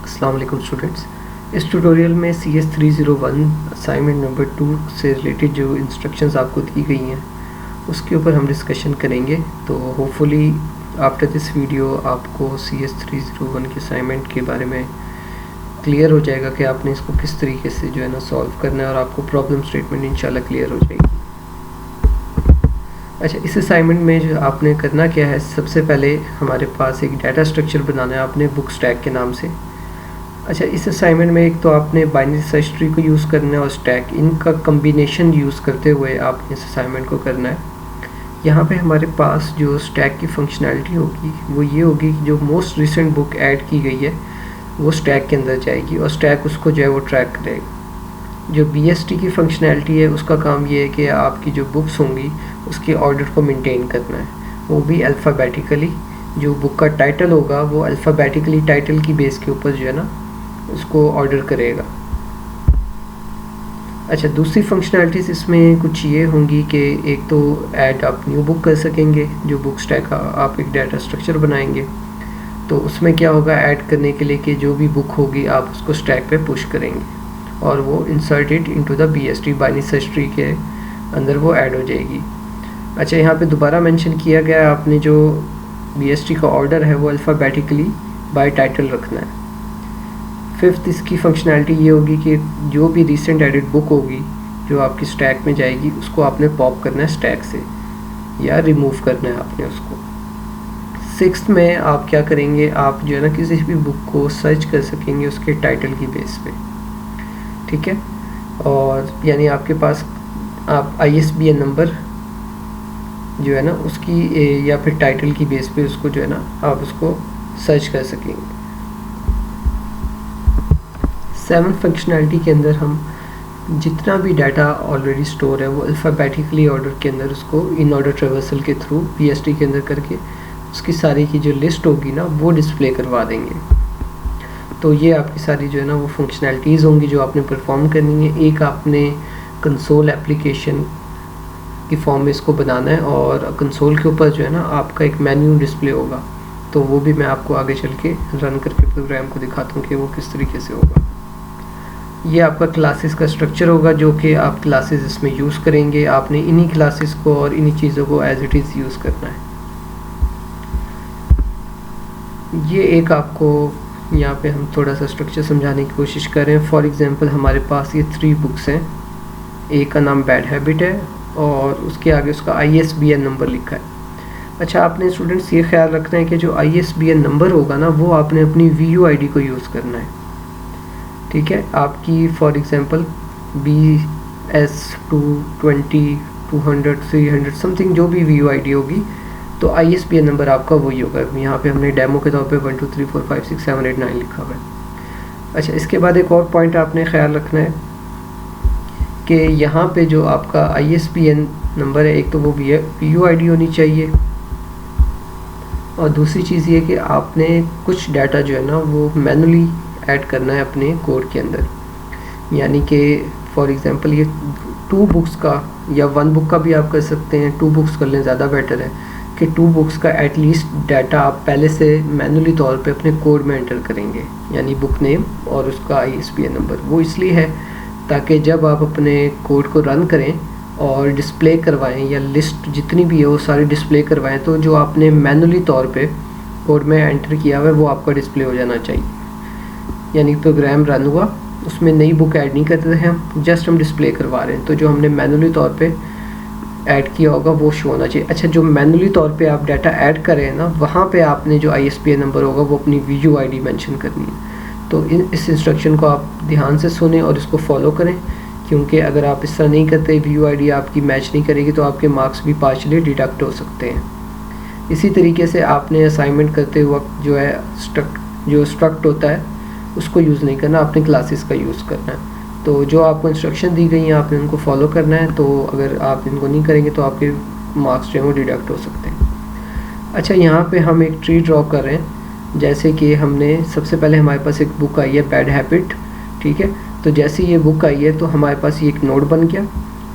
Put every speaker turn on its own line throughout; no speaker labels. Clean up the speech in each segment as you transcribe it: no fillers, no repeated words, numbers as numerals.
अस्सलाम वालेकुम स्टूडेंट्स। इस ट्यूटोरियल में CS 301 असाइनमेंट नंबर 2 से रिलेटेड जो इंस्ट्रक्शंस आपको दी गई हैं उसके ऊपर हम डिस्कशन करेंगे। तो होपफुली आफ्टर दिस वीडियो आपको CS 301 के असाइनमेंट के बारे में क्लियर हो जाएगा कि आपने इसको किस तरीके से जो है ना सॉल्व करना है और आपको प्रॉब्लम स्टेटमेंट इंशाल्लाह क्लियर हो जाएगी। अच्छा, इस असाइनमेंट में जो आपने करना क्या है, सबसे पहले हमारे पास एक डाटा स्ट्रक्चर बनाना है आपने बुक स्टैक के नाम से। अच्छा, इस असाइनमेंट में एक तो आपने बाइनरी सर्च ट्री को यूज़ करना है और स्टैक, इनका कम्बिनेशन यूज़ करते हुए आपने इस असाइनमेंट को करना है। यहाँ पे हमारे पास जो स्टैक की फंक्शनैलिटी होगी वो ये होगी कि जो मोस्ट रिसेंट बुक ऐड की गई है वो स्टैक के अंदर जाएगी और स्टैक उसको जो है वो ट्रैक करेगा। जो BST की फंक्शनैलिटी है उसका काम ये है कि आपकी जो बुक्स होंगी उसके ऑर्डर को मेंटेन करना है, वो भी अल्फ़ाबेटिकली। जो बुक का टाइटल होगा वो अल्फ़ाबेटिकली टाइटल की बेस के ऊपर जो है ना उसको ऑर्डर करेगा। अच्छा, दूसरी फंक्शनैलिटीज़ इसमें कुछ ये होंगी कि एक तो ऐड आप न्यू बुक कर सकेंगे। जो बुक स्टैक आप एक डाटा स्ट्रक्चर बनाएंगे तो उसमें क्या होगा, ऐड करने के लिए कि जो भी बुक होगी आप उसको स्टैक पे पुश करेंगे और वो inserted into the BST binary search tree के अंदर वो ऐड हो जाएगी। अच्छा, यहाँ पे दोबारा मेंशन किया गया है आपने जो BST का ऑर्डर है वो अल्फ़ाबेटिकली बाय टाइटल रखना है। फिफ्थ इसकी फंक्शनैलिटी ये होगी कि जो भी रिसेंट एडिट बुक होगी जो आपकी स्टैक में जाएगी उसको आपने पॉप करना है स्टैक से या रिमूव करना है आपने उसको। सिक्स्थ में आप क्या करेंगे, आप जो है ना किसी भी बुक को सर्च कर सकेंगे उसके टाइटल की बेस पे, ठीक है। और यानी आपके पास आप ISBN नंबर जो है ना उसकी या फिर टाइटल की बेस पे उसको जो है ना आप उसको सर्च कर सकेंगे। सेवंथ फंक्शनैलिटी के अंदर हम जितना भी डाटा ऑलरेडी स्टोर है वो अल्फ़ाबेटिकली ऑर्डर के अंदर उसको इन ऑर्डर ट्रेवर्सल के थ्रू BST के अंदर करके उसकी सारी की जो लिस्ट होगी ना वो डिस्प्ले करवा देंगे। तो ये आपकी सारी जो है ना वो फंक्शनैलिटीज़ होंगी जो आपने परफॉर्म करनी है। एक आपने कंसोल एप्लीकेशन की फॉर्म में इसको बनाना है और कंसोल के ऊपर जो है ना आपका एक मेन्यू डिस्प्ले होगा, तो वो भी मैं आपको आगे चल के रन करके प्रोग्राम को दिखाता हूँ कि वो किस तरीके से होगा। ये आपका क्लासेस का स्ट्रक्चर होगा जो कि आप क्लासेस इसमें यूज़ करेंगे। आपने इन्हीं क्लासेस को और इन्हीं चीज़ों को एज इट इज़ यूज़ करना है। ये एक आपको यहाँ पे हम थोड़ा सा स्ट्रक्चर समझाने की कोशिश कर रहे हैं। फॉर एग्जांपल हमारे पास ये 3 बुक्स हैं, एक का नाम बैड हैबिट है और उसके आगे उसका ISBN नंबर लिखा है। अच्छा, आपने स्टूडेंट्स ये ख्याल रखना है कि जो ISBN नंबर होगा ना वो आपने अपनी VUID को यूज़ करना है, ठीक है। आपकी फॉर एग्जांपल BS220 200 300 समथिंग जो भी VUID होगी तो ISBN नंबर आपका वही होगा। यहाँ पे हमने डेमो के तौर पे 1 2 3 4 5 6 7 8 9 लिखा हुआ है। अच्छा, इसके बाद एक और पॉइंट आपने ख्याल रखना है कि यहाँ पे जो आपका ISBN नंबर है एक तो वो VUID होनी चाहिए और दूसरी चीज़ ये कि आपने कुछ डाटा जो है ना वो मैनुअली ऐड करना है अपने कोड के अंदर। यानी कि फॉर एग्जांपल ये 2 बुक्स का या 1 बुक का भी आप कर सकते हैं, 2 बुक्स कर लें ज़्यादा बेटर है कि 2 बुक्स का एटलीस्ट डाटा आप पहले से मैनुअली तौर पे अपने कोड में एंटर करेंगे, यानी बुक नेम और उसका ISBN नंबर। वो इसलिए है ताकि जब आप अपने कोड को रन करें और डिस्प्ले करवाएं या लिस्ट जितनी भी है वो सारी डिस्प्ले करवाएं तो जो आपने मैनुअली तौर पे कोड में एंटर किया हुआ है वो आपका डिस्प्ले हो जाना चाहिए। यानी प्रोग्राम रन हुआ, उसमें नई बुक ऐड नहीं करते हैं हम, जस्ट हम डिस्प्ले करवा रहे हैं, तो जो हमने मैनुअली तौर पे ऐड किया होगा वो शो होना चाहिए। अच्छा, जो मैनुअली तौर पे आप डाटा ऐड करें ना वहाँ पे आपने जो ISBN नंबर होगा वो अपनी VUID मेंशन करनी है। तो इस इंस्ट्रक्शन को आप ध्यान से सुने और इसको फॉलो करें, क्योंकि अगर आप इस तरह नहीं करते, VUID आपकी मैच नहीं करेगी तो आपके मार्क्स भी पार्शली डिडक्ट हो सकते हैं। इसी तरीके से आपने असाइनमेंट करते वक्त जो है स्ट्रक्ट होता है उसको यूज़ नहीं करना, आपने क्लासेस का यूज़ करना है। तो जो आपको इंस्ट्रक्शन दी गई हैं आपने उनको फॉलो करना है, तो अगर आप इनको नहीं करेंगे तो आपके मार्क्स जो हैं वो डिडक्ट हो सकते हैं। अच्छा, यहाँ पे हम एक ट्री ड्रॉ कर रहे हैं। जैसे कि हमने सबसे पहले हमारे पास एक बुक आई है बैड हैबिट, ठीक है। तो जैसे ये बुक आई है तो हमारे पास ये एक नोड बन गया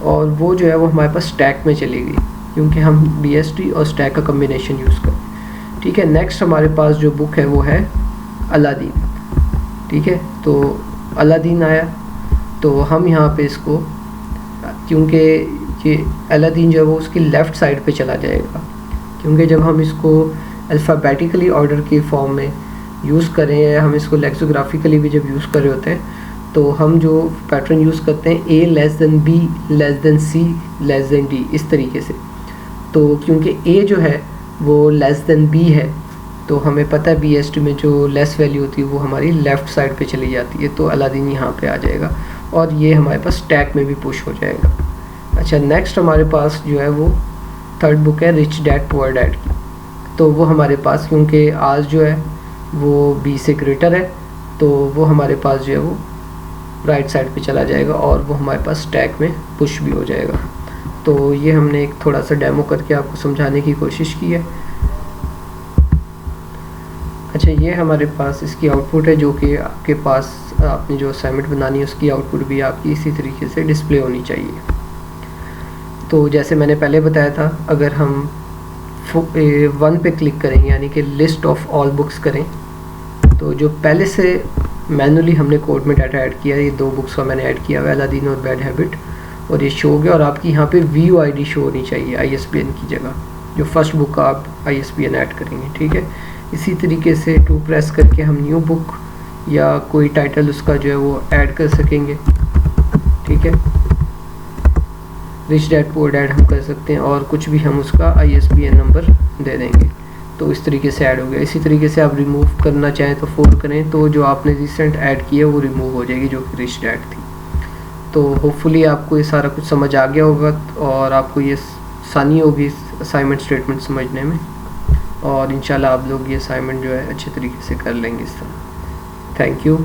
और वो जो है वो हमारे पास स्टैक में चली गई क्योंकि हम BST और स्टैक का कम्बिनेशन यूज़ करें, ठीक है। नेक्स्ट हमारे पास जो बुक है वो है अलादीन, ठीक है। तो अलादीन आया, तो हम यहाँ पे इसको, क्योंकि ये अलादीन जो है वो उसकी लेफ़्ट साइड पे चला जाएगा, क्योंकि जब हम इसको अल्फ़ाबेटिकली ऑर्डर के फॉर्म में यूज़ करें या हम इसको लेक्सोग्राफिकली भी जब यूज़ कर रहे होते हैं तो हम जो पैटर्न यूज़ करते हैं A less than B less than C less than D, इस तरीके से। तो क्योंकि A जो है वो लेस देन B है, तो हमें पता है BST में जो लेस वैल्यू होती है वो हमारी लेफ़्ट साइड पे चली जाती है, तो अलादीन यहाँ पे आ जाएगा और ये हमारे पास स्टैक में भी पुश हो जाएगा। अच्छा, नेक्स्ट हमारे पास जो है वो थर्ड बुक है रिच डैड पुअर डैड की। तो वो हमारे पास, क्योंकि आज जो है वो B से ग्रेटर है, तो वो हमारे पास जो है वो राइट साइड पे चला जाएगा और वो हमारे पास स्टैक में पुश भी हो जाएगा। तो ये हमने एक थोड़ा सा डेमो करके आपको समझाने की कोशिश की है। अच्छा, ये हमारे पास इसकी आउटपुट है, जो कि आपके पास आपने जो असाइनमेंट बनानी है उसकी आउटपुट भी आपकी इसी तरीके से डिस्प्ले होनी चाहिए। तो जैसे मैंने पहले बताया था, अगर हम 1 पे क्लिक करें यानी कि लिस्ट ऑफ ऑल बुक्स करें, तो जो पहले से मैनुअली हमने कोड में डाटा ऐड किया है, ये 2 बुक्स का मैंने ऐड किया हुआ है, अलादीन और बैड हैबिट, और ये शो हो गया। और आपकी यहाँ पे VUID शो होनी चाहिए ISBN की जगह, जो फर्स्ट बुक का आप ISBN ऐड करेंगे, ठीक है। इसी तरीके से 2 प्रेस करके हम न्यू बुक या कोई टाइटल उसका जो है वो ऐड कर सकेंगे, ठीक है। रिच डैड पुअर डैड हम कर सकते हैं और कुछ भी हम उसका ISBN नंबर दे देंगे, तो इस तरीके से ऐड हो गया। इसी तरीके से आप रिमूव करना चाहें तो 4 करें, तो जो आपने रिसेंट ऐड किया वो रिमूव हो जाएगी, जो कि रिच डैड थी। तो होपफुली आपको ये सारा कुछ समझ आ गया होगा और आपको ये आसानी होगी असाइनमेंट स्टेटमेंट समझने में, और इंशाल्लाह आप लोग ये असाइनमेंट जो है अच्छे तरीके से कर लेंगे इस तरह। Thank you.